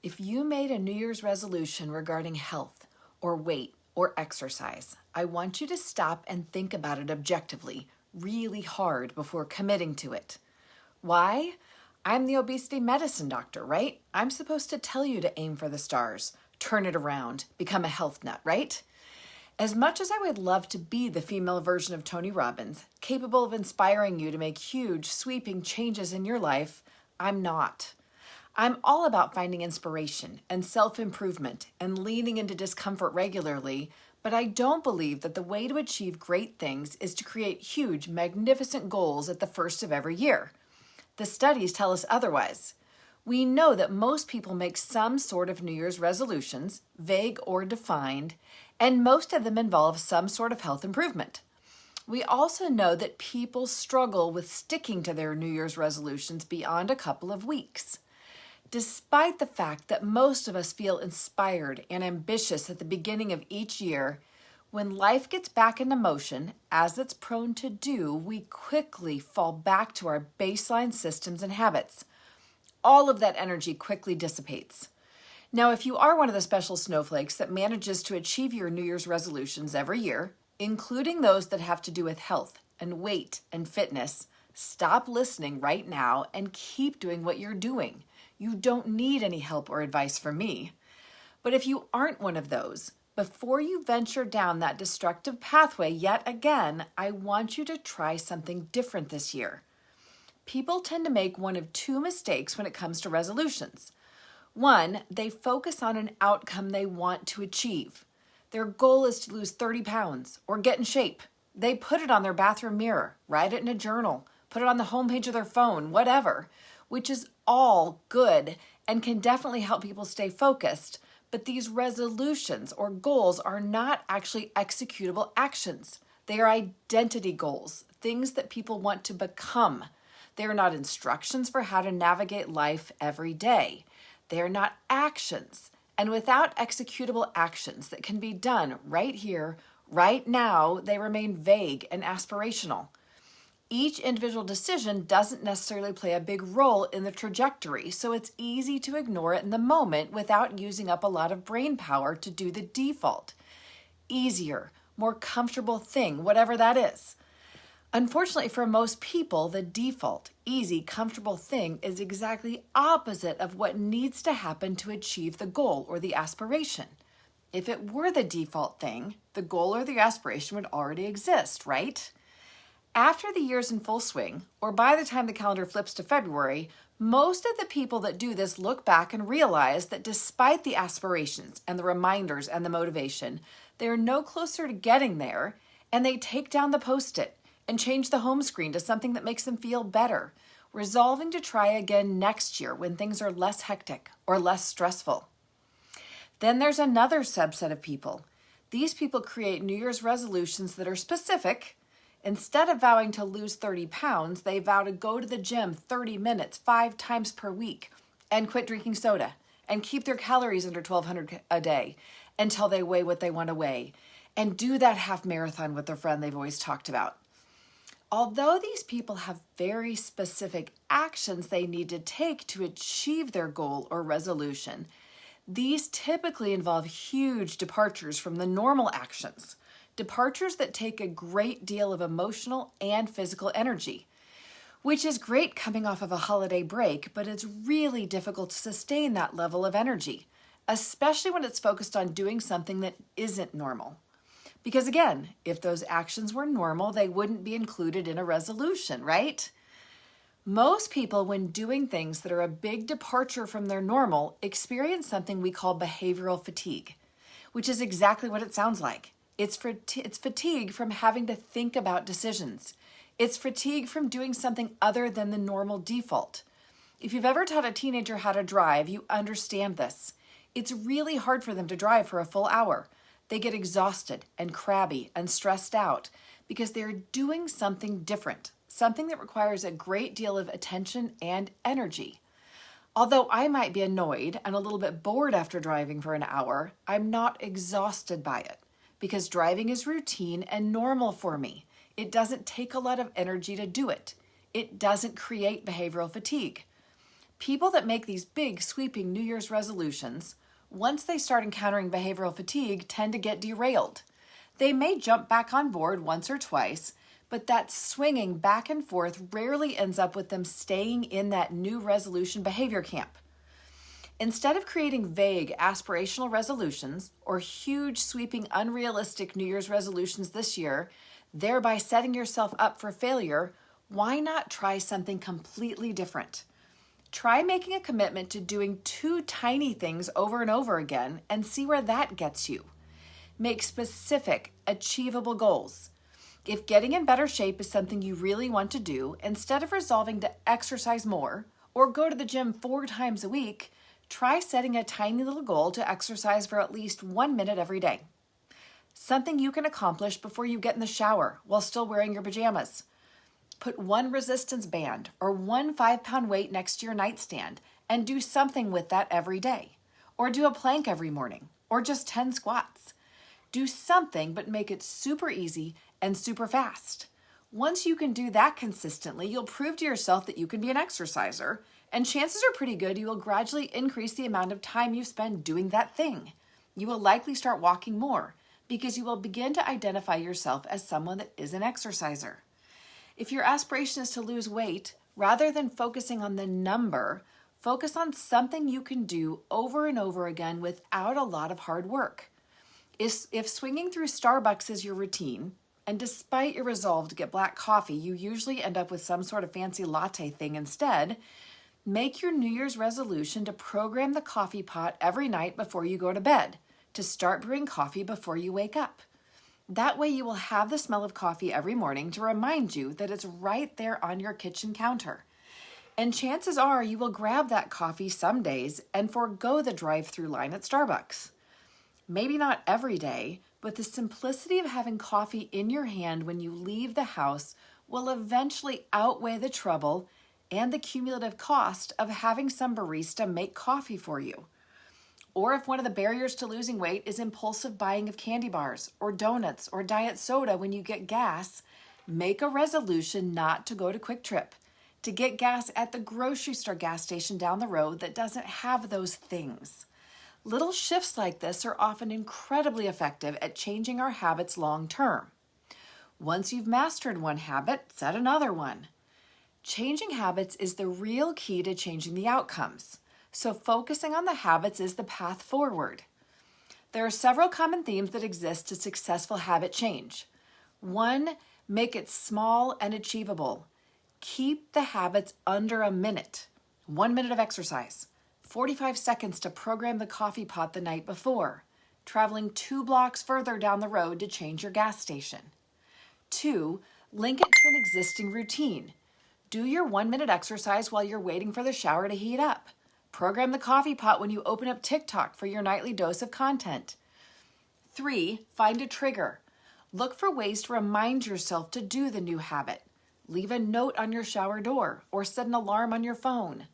If you made a New Year's resolution regarding health or weight or exercise, I want you to stop and think about it objectively, really hard before committing to it. Why? I'm the obesity medicine doctor, right? I'm supposed to tell you to aim for the stars, turn it around, become a health nut, right? As much as I would love to be the female version of Tony Robbins, capable of inspiring you to make huge, sweeping changes in your life, I'm not. I'm all about finding inspiration and self-improvement and leaning into discomfort regularly, but I don't believe that the way to achieve great things is to create huge, magnificent goals at the first of every year. The studies tell us otherwise. We know that most people make some sort of New Year's resolutions, vague or defined, and most of them involve some sort of health improvement. We also know that people struggle with sticking to their New Year's resolutions beyond a couple of weeks. Despite the fact that most of us feel inspired and ambitious at the beginning of each year, when life gets back into motion, as it's prone to do, we quickly fall back to our baseline systems and habits. All of that energy quickly dissipates. Now, if you are one of the special snowflakes that manages to achieve your New Year's resolutions every year, including those that have to do with health and weight and fitness, stop listening right now and keep doing what you're doing. You don't need any help or advice from me. But if you aren't one of those, before you venture down that destructive pathway yet again, I want you to try something different this year. People tend to make one of two mistakes when it comes to resolutions. One, they focus on an outcome they want to achieve. Their goal is to lose 30 pounds or get in shape. They put it on their bathroom mirror, write it in a journal, put it on the homepage of their phone, whatever, which is all good and can definitely help people stay focused. But these resolutions or goals are not actually executable actions. They are identity goals, things that people want to become. They are not instructions for how to navigate life every day. They are not actions. And without executable actions that can be done right here, right now, they remain vague and aspirational. Each individual decision doesn't necessarily play a big role in the trajectory, so it's easy to ignore it in the moment without using up a lot of brain power to do the default. Easier, more comfortable thing, whatever that is. Unfortunately, for most people, the default, easy, comfortable thing is exactly opposite of what needs to happen to achieve the goal or the aspiration. If it were the default thing, the goal or the aspiration would already exist, right? After the year's in full swing, or by the time the calendar flips to February, most of the people that do this look back and realize that despite the aspirations and the reminders and the motivation, they are no closer to getting there, and they take down the Post-it and change the home screen to something that makes them feel better, resolving to try again next year when things are less hectic or less stressful. Then there's another subset of people. These people create New Year's resolutions that are specific. Instead of vowing to lose 30 pounds, they vow to go to the gym 30 minutes, 5 times per week, and quit drinking soda, and keep their calories under 1,200 a day until they weigh what they want to weigh, and do that half marathon with their friend they've always talked about. Although these people have very specific actions they need to take to achieve their goal or resolution, these typically involve huge departures from the normal actions. Departures that take a great deal of emotional and physical energy, which is great coming off of a holiday break, but it's really difficult to sustain that level of energy, especially when it's focused on doing something that isn't normal. Because again, if those actions were normal, they wouldn't be included in a resolution, right? Most people, when doing things that are a big departure from their normal, experience something we call behavioral fatigue, which is exactly what it sounds like. It's fatigue from having to think about decisions. It's fatigue from doing something other than the normal default. If you've ever taught a teenager how to drive, you understand this. It's really hard for them to drive for a full hour. They get exhausted and crabby and stressed out because they're doing something different, something that requires a great deal of attention and energy. Although I might be annoyed and a little bit bored after driving for an hour, I'm not exhausted by it because driving is routine and normal for me. It doesn't take a lot of energy to do it. It doesn't create behavioral fatigue. People that make these big, sweeping New Year's resolutions, once they start encountering behavioral fatigue, tend to get derailed. They may jump back on board once or twice, but that swinging back and forth rarely ends up with them staying in that new resolution behavior camp. Instead of creating vague, aspirational resolutions or huge, sweeping, unrealistic New Year's resolutions this year, thereby setting yourself up for failure, why not try something completely different? Try making a commitment to doing 2 tiny things over and over again and see where that gets you. Make specific, achievable goals. If getting in better shape is something you really want to do, instead of resolving to exercise more or go to the gym 4 times a week, try setting a tiny little goal to exercise for at least 1 minute every day. Something you can accomplish before you get in the shower while still wearing your pajamas. Put 1 resistance band or 1 5-pound weight next to your nightstand and do something with that every day. Or do a plank every morning, or just 10 squats. Do something, but make it super easy and super fast. Once you can do that consistently, you'll prove to yourself that you can be an exerciser, and chances are pretty good you will gradually increase the amount of time you spend doing that thing. You will likely start walking more because you will begin to identify yourself as someone that is an exerciser. If your aspiration is to lose weight, rather than focusing on the number, focus on something you can do over and over again without a lot of hard work. If swinging through Starbucks is your routine, and despite your resolve to get black coffee, you usually end up with some sort of fancy latte thing instead, make your New Year's resolution to program the coffee pot every night before you go to bed, to start brewing coffee before you wake up. That way you will have the smell of coffee every morning to remind you that it's right there on your kitchen counter. And chances are you will grab that coffee some days and forego the drive-through line at Starbucks. Maybe not every day, but the simplicity of having coffee in your hand when you leave the house will eventually outweigh the trouble and the cumulative cost of having some barista make coffee for you. Or if one of the barriers to losing weight is impulsive buying of candy bars or donuts or diet soda when you get gas, make a resolution not to go to Quick Trip, to get gas at the grocery store gas station down the road that doesn't have those things. Little shifts like this are often incredibly effective at changing our habits long term. Once you've mastered one habit, set another one. Changing habits is the real key to changing the outcomes. So focusing on the habits is the path forward. There are several common themes that exist to successful habit change. 1, make it small and achievable. Keep the habits under a minute. 1 minute of exercise. 45 seconds to program the coffee pot the night before. Traveling 2 blocks further down the road to change your gas station. 2, link it to an existing routine. Do your 1 minute exercise while you're waiting for the shower to heat up. Program the coffee pot when you open up TikTok for your nightly dose of content. 3, find a trigger. Look for ways to remind yourself to do the new habit. Leave a note on your shower door or set an alarm on your phone.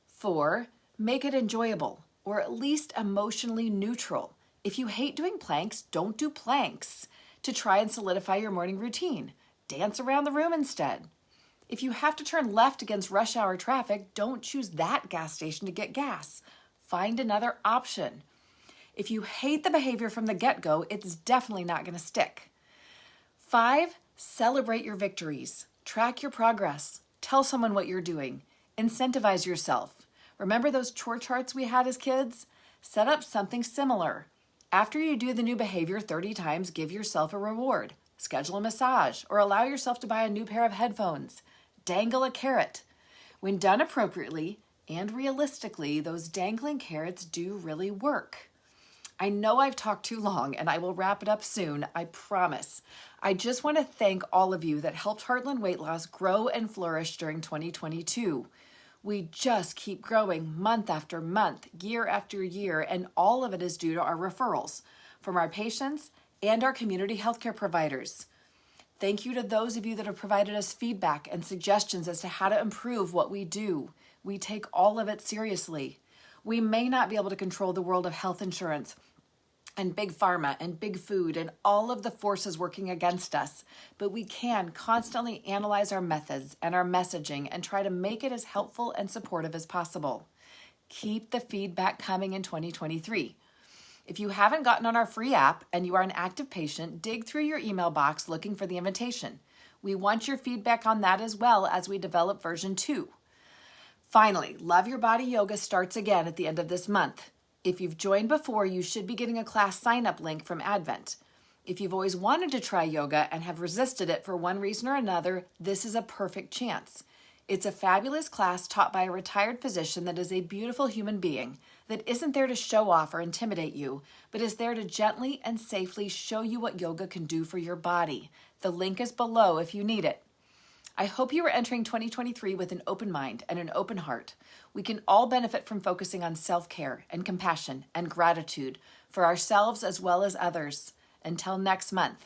4, make it enjoyable or at least emotionally neutral. If you hate doing planks, don't do planks to try and solidify your morning routine. Dance around the room instead. If you have to turn left against rush hour traffic, don't choose that gas station to get gas. Find another option. If you hate the behavior from the get-go, it's definitely not going to stick. 5, celebrate your victories. Track your progress. Tell someone what you're doing. Incentivize yourself. Remember those chore charts we had as kids? Set up something similar. After you do the new behavior 30 times, give yourself a reward. Schedule a massage or allow yourself to buy a new pair of headphones. Dangle a carrot. When done appropriately and realistically, those dangling carrots do really work. I know I've talked too long and I will wrap it up soon, I promise. I just want to thank all of you that helped Heartland Weight Loss grow and flourish during 2022. We just keep growing month after month, year after year, and all of it is due to our referrals from our patients and our community healthcare providers. Thank you to those of you that have provided us feedback and suggestions as to how to improve what we do. We take all of it seriously. We may not be able to control the world of health insurance and big pharma and big food and all of the forces working against us, but we can constantly analyze our methods and our messaging and try to make it as helpful and supportive as possible. Keep the feedback coming in 2023. If you haven't gotten on our free app and you are an active patient, dig through your email box looking for the invitation. We want your feedback on that as well as we develop version 2. Finally, Love Your Body Yoga starts again at the end of this month. If you've joined before, you should be getting a class sign-up link from Advent. If you've always wanted to try yoga and have resisted it for one reason or another, this is a perfect chance. It's a fabulous class taught by a retired physician that is a beautiful human being that isn't there to show off or intimidate you, but is there to gently and safely show you what yoga can do for your body. The link is below if you need it. I hope you are entering 2023 with an open mind and an open heart. We can all benefit from focusing on self-care and compassion and gratitude for ourselves as well as others. Until next month.